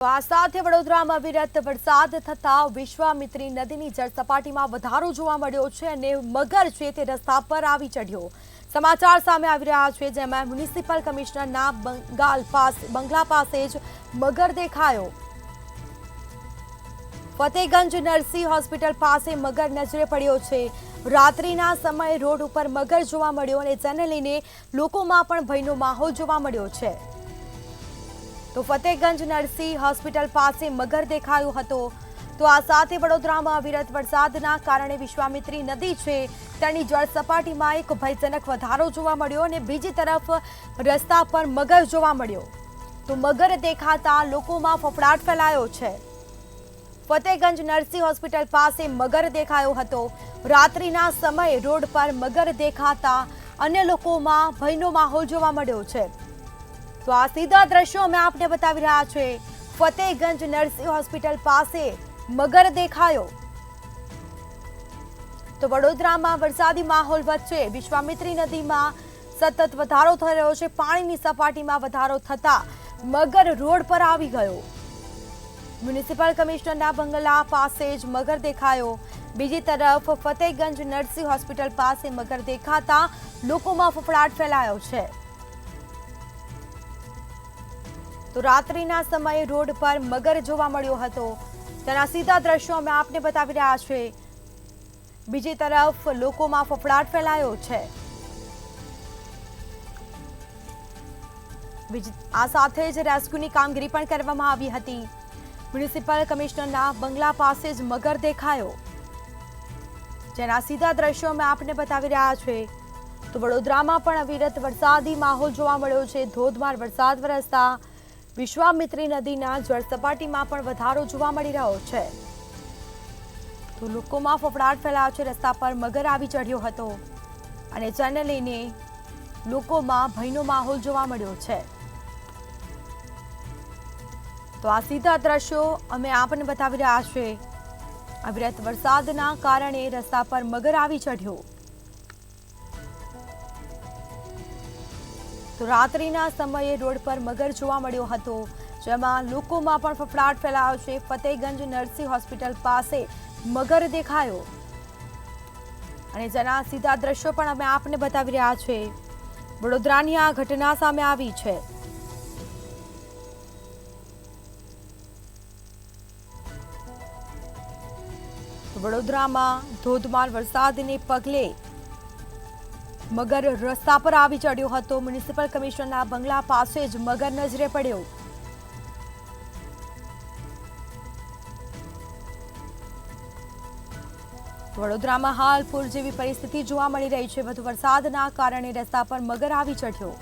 આ સાથે વડોદરામાં અવિરત વરસાદ થતા વિશ્વામિત્રી નદીની જળસપાટીમાં વધારો જોવા મળ્યો છે અને મગર છે તે રસ્તા પર આવી ચઢ્યો. સમાચાર સામે આવી રહ્યા છે, જેમાં મ્યુનિસિપલ કમિશનરના બંગલા પાસે જ મગર દેખાયો. ફતેગંજ નરસિંહ હોસ્પિટલ પાસે મગર નજરે પડ્યો છે. રાત્રિના સમયે રોડ ઉપર મગર જોવા મળ્યો અને જેને લઈને લોકોમાં પણ ભયનો માહોલ જોવા મળ્યો છે. તો ફતેગંજ નરસિંહ હોસ્પિટલ પાસે મગર દેખાયો હતો. તો આ સાથે વડોદરામાં અવિરત વરસાદના કારણે વિશ્વામિત્રી નદી છે તેની જળ સપાટીમાં એક ભયજનક વધારો જોવા મળ્યો અને બીજી તરફ રસ્તા પર મગર જોવા મળ્યો. તો મગર દેખાતા લોકોમાં ફફડાટ ફેલાયો છે. ફતેગંજ નરસિંહ હોસ્પિટલ પાસે મગર દેખાયો હતો. રાત્રિના સમયે રોડ પર મગર દેખાતા અન્ય લોકોમાં ભયનો માહોલ જોવા મળ્યો છે. તો આ સીધા દ્રશ્યો અમે આપને બતાવી રહ્યા છે. ફતેગંજ નરસિંહ હોસ્પિટલ પાસે મગર દેખાયો. તો વડોદરામાં વરસાદી માહોલ વચ્ચે વિશ્વામિત્રી નદીમાં સતત વધારો થઈ રહ્યો છે. પાણીની સપાટીમાં વધારો થતા મગર રોડ પર આવી ગયો. મ્યુનિસિપલ કમિશનરના બંગલા પાસે જ મગર દેખાયો. બીજી તરફ ફતેગંજ નરસિંહ હોસ્પિટલ પાસે મગર દેખાતા લોકોમાં ફફડાટ ફેલાયો છે. તો રાત્રિના સમયે રોડ પર મગર જોવા મળ્યો હતો. તેના સીધા દ્રશ્યો અમે આપને બતાવી રહ્યા છે. બીજી તરફ લોકોમાં ફફડાટ ફેલાયો છે. આ સાથે જ રેસ્ક્યુની કામગીરી પણ કરવામાં આવી હતી. મ્યુનિસિપલ કમિશનરના બંગલા પાસે જ મગર દેખાયો, જેના સીધા દ્રશ્યો અમે આપને બતાવી રહ્યા છે. તો વડોદરામાં પણ અવિરત વરસાદી માહોલ જોવા મળ્યો છે. ધોધમાર વરસાદ વરસતા વિશ્વામિત્રી નદીના જળસપાટીમાં પણ વધારો જોવા મળી રહ્યો છે. તો લોકોમાં ફફડાટ ફેલાયો છે. રસ્તા પર મગર આવી ચઢ્યો હતો અને જેને લઈને લોકોમાં ભયનો માહોલ જોવા મળ્યો છે. તો આ સીધા દ્રશ્યો અમે આપને બતાવી રહ્યા છે. અવિરત વરસાદના કારણે રસ્તા પર મગર આવી ચઢ્યો. તો રાત્રિના સમયે રોડ પર મગર જોવા મળ્યો હતો, જેમાં લોકોમાં પણ ફફડાટ ફેલાયો છે. ફતેગંજ નરસિંહ હોસ્પિટલ પાસે મગર દેખાયો અને જેના સીધા દ્રશ્યો પણ અમે આપને બતાવી રહ્યા છે. વડોદરાની આ ઘટના સામે આવી છે. વડોદરામાં ધોધમાર વરસાદને પગલે મગર રસ્તા પર આવી ચડ્યો હતો. મ્યુનિસિપલ કમિશનરના બંગલા પાસે જ મગર નજરે પડ્યો. વડોદરામાં હાલ પૂર જેવી પરિસ્થિતિ જોવા મળી રહી છે. વધુ વરસાદના કારણે રસ્તા પર મગર આવી ચડ્યો.